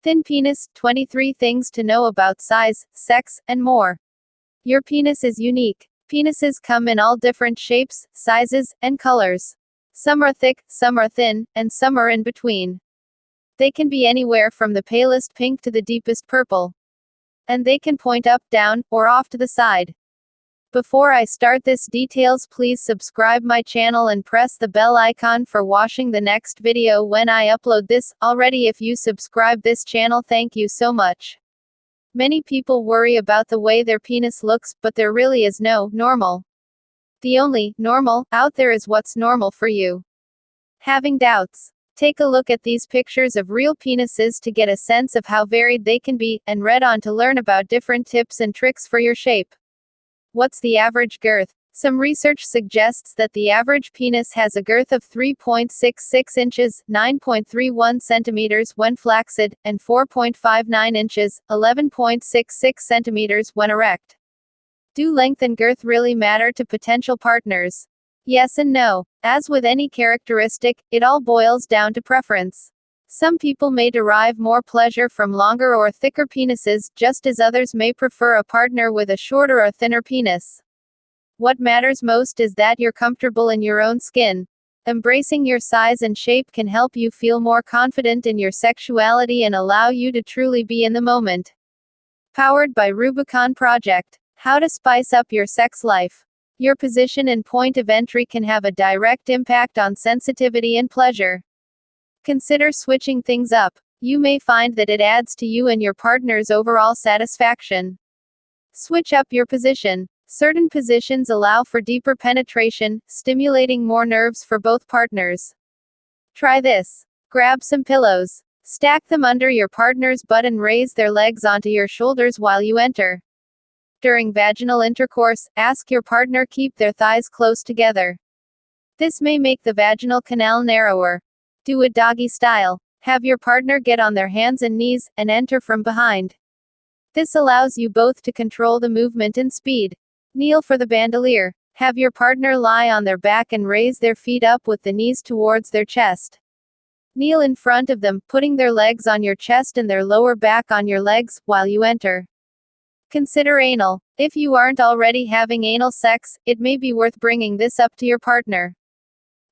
Thin penis, 23 things to know about size, sex, and more. Your penis is unique. Penises come in all different shapes, sizes, and colors. Some are thick, some are thin, and some are in between. They can be anywhere from the palest pink to the deepest purple. And they can point up, down, or off to the side. Before I start this details, please subscribe my channel and press the bell icon for watching the next video when I upload this. Already if you subscribe this channel, thank you so much. Many people worry about the way their penis looks, but there really is no normal. The only normal out there is what's normal for you. Having doubts? Take a look at these pictures of real penises to get a sense of how varied they can be, and read on to learn about different tips and tricks for your shape. What's the average girth? Some research suggests that the average penis has a girth of 3.66 inches, 9.31 centimeters when flaccid, and 4.59 inches, 11.66 centimeters when erect. Do length and girth really matter to potential partners? Yes and no. As with any characteristic, it all boils down to preference. Some people may derive more pleasure from longer or thicker penises, just as others may prefer a partner with a shorter or thinner penis. What matters most is that you're comfortable in your own skin. Embracing your size and shape can help you feel more confident in your sexuality and allow you to truly be in the moment. Powered by Rubicon Project. How to spice up your sex life. Your position and point of entry can have a direct impact on sensitivity and pleasure. Consider switching things up. You may find that it adds to you and your partner's overall satisfaction. Switch up your position. Certain positions allow for deeper penetration, stimulating more nerves for both partners. Try this. Grab some pillows. Stack them under your partner's butt and raise their legs onto your shoulders while you enter. During vaginal intercourse, ask your partner keep their thighs close together. This may make the vaginal canal narrower. Do it doggy style. Have your partner get on their hands and knees, and enter from behind. This allows you both to control the movement and speed. Kneel for the bandolier. Have your partner lie on their back and raise their feet up with the knees towards their chest. Kneel in front of them, putting their legs on your chest and their lower back on your legs, while you enter. Consider anal. If you aren't already having anal sex, it may be worth bringing this up to your partner.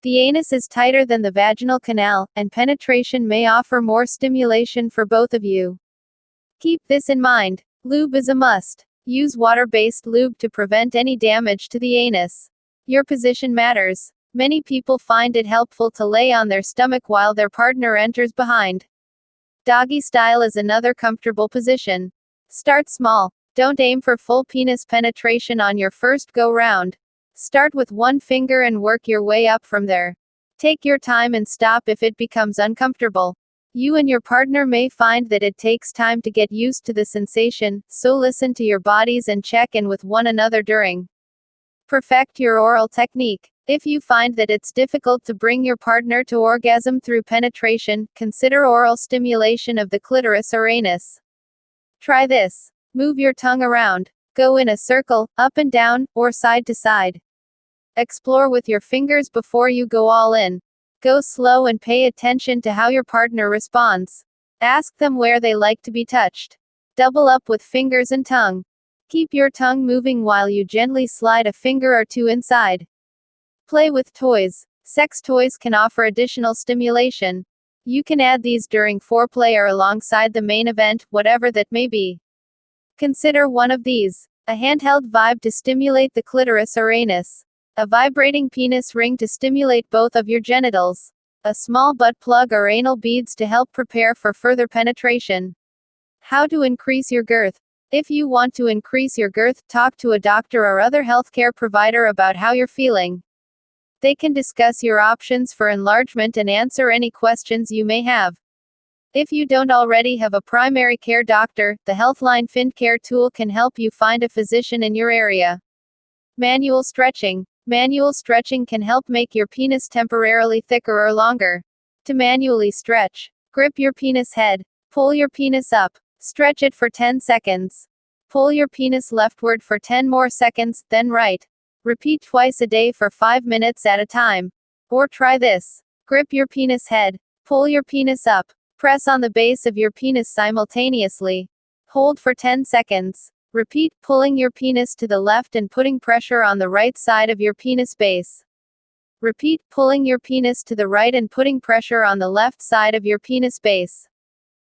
The anus is tighter than the vaginal canal, and penetration may offer more stimulation for both of you. Keep this in mind. Lube is a must. Use water-based lube to prevent any damage to the anus. Your position matters. Many people find it helpful to lay on their stomach while their partner enters behind. Doggy style is another comfortable position. Start small. Don't aim for full penis penetration on your first go-round. Start with one finger and work your way up from there. Take your time and stop if it becomes uncomfortable. You and your partner may find that it takes time to get used to the sensation, so listen to your bodies and check in with one another during. Perfect your oral technique. If you find that it's difficult to bring your partner to orgasm through penetration, consider oral stimulation of the clitoris or anus. Try this. Move your tongue around. Go in a circle, up and down, or side to side. Explore with your fingers before you go all in. Go slow and pay attention to how your partner responds. Ask them where they like to be touched. Double up with fingers and tongue. Keep your tongue moving while you gently slide a finger or two inside. Play with toys. Sex toys can offer additional stimulation. You can add these during foreplay or alongside the main event, whatever that may be. Consider one of these. A handheld vibe to stimulate the clitoris or anus. A vibrating penis ring to stimulate both of your genitals. A small butt plug or anal beads to help prepare for further penetration. How to increase your girth. If you want to increase your girth, talk to a doctor or other healthcare provider about how you're feeling. They can discuss your options for enlargement and answer any questions you may have. If you don't already have a primary care doctor, the Healthline FinCare tool can help you find a physician in your area. Manual stretching. Manual stretching can help make your penis temporarily thicker or longer. To manually stretch, grip your penis head. Pull your penis up. Stretch it for 10 seconds. Pull your penis leftward for 10 more seconds, then right. Repeat twice a day for 5 minutes at a time. Or try this. Grip your penis head. Pull your penis up. Press on the base of your penis simultaneously. Hold for 10 seconds. Repeat, pulling your penis to the left and putting pressure on the right side of your penis base. Repeat, pulling your penis to the right and putting pressure on the left side of your penis base.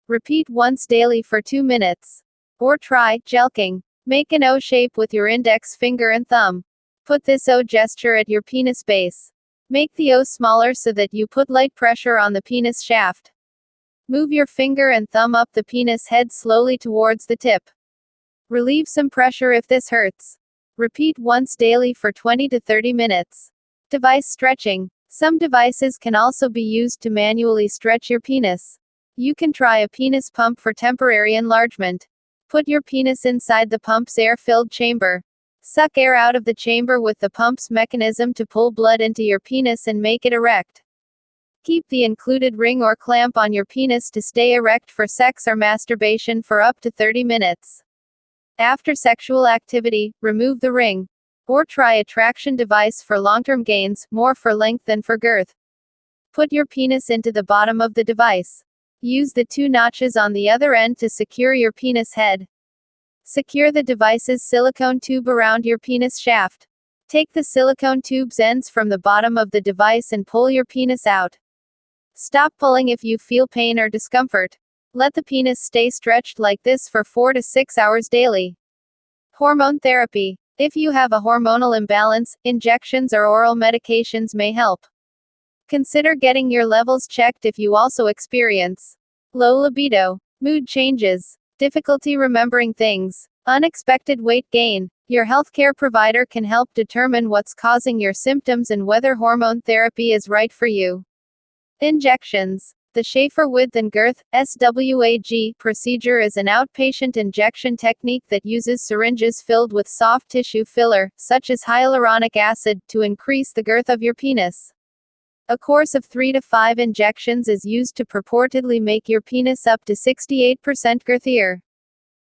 Repeat once daily for 2 minutes. Or try jelqing. Make an O shape with your index finger and thumb. Put this O gesture at your penis base. Make the O smaller so that you put light pressure on the penis shaft. Move your finger and thumb up the penis head slowly towards the tip. Relieve some pressure if this hurts. Repeat once daily for 20 to 30 minutes. Device stretching. Some devices can also be used to manually stretch your penis. You can try a penis pump for temporary enlargement. Put your penis inside the pump's air-filled chamber. Suck air out of the chamber with the pump's mechanism to pull blood into your penis and make it erect. Keep the included ring or clamp on your penis to stay erect for sex or masturbation for up to 30 minutes. After sexual activity, remove the ring. Or try a traction device for long-term gains, more for length than for girth. Put your penis into the bottom of the device. Use the 2 notches on the other end to secure your penis head. Secure the device's silicone tube around your penis shaft. Take the silicone tube's ends from the bottom of the device and pull your penis out. Stop pulling if you feel pain or discomfort. Let the penis stay stretched like this for 4 to 6 hours daily. Hormone therapy. If you have a hormonal imbalance, injections or oral medications may help. Consider getting your levels checked if you also experience low libido, mood changes, difficulty remembering things, unexpected weight gain. Your healthcare provider can help determine what's causing your symptoms and whether hormone therapy is right for you. Injections. The Schaefer width and girth (SWAG) procedure is an outpatient injection technique that uses syringes filled with soft tissue filler, such as hyaluronic acid, to increase the girth of your penis. A course of 3 to 5 injections is used to purportedly make your penis up to 68% girthier.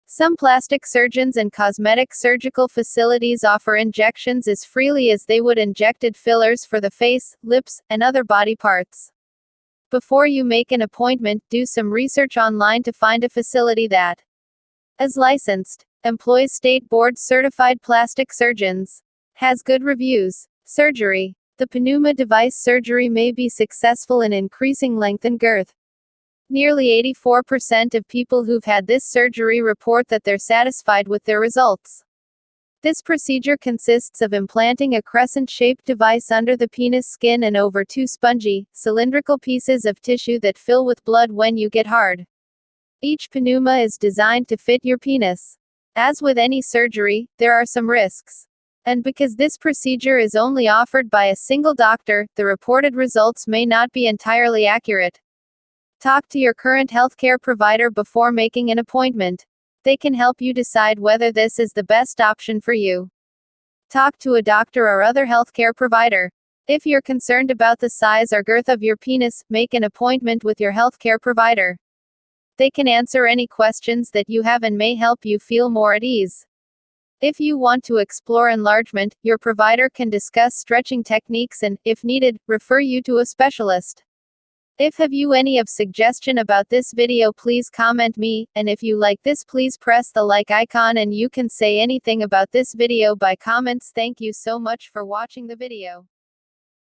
Some plastic surgeons and cosmetic surgical facilities offer injections as freely as they would injected fillers for the face, lips, and other body parts. Before you make an appointment, do some research online to find a facility that is licensed, employs state board certified plastic surgeons, has good reviews. Surgery. The pneuma device surgery may be successful in increasing length and girth. Nearly 84% of people who've had this surgery report that they're satisfied with their results. This procedure consists of implanting a crescent-shaped device under the penis skin and over 2 spongy, cylindrical pieces of tissue that fill with blood when you get hard. Each pneuma is designed to fit your penis. As with any surgery, there are some risks. And because this procedure is only offered by a single doctor, the reported results may not be entirely accurate. Talk to your current healthcare provider before making an appointment. They can help you decide whether this is the best option for you. Talk to a doctor or other healthcare provider. If you're concerned about the size or girth of your penis, make an appointment with your healthcare provider. They can answer any questions that you have and may help you feel more at ease. If you want to explore enlargement, your provider can discuss stretching techniques and, if needed, refer you to a specialist. If have you any of suggestion about this video, please comment me, and if you like this, please press the like icon, and you can say anything about this video by comments. Thank you so much for watching the video.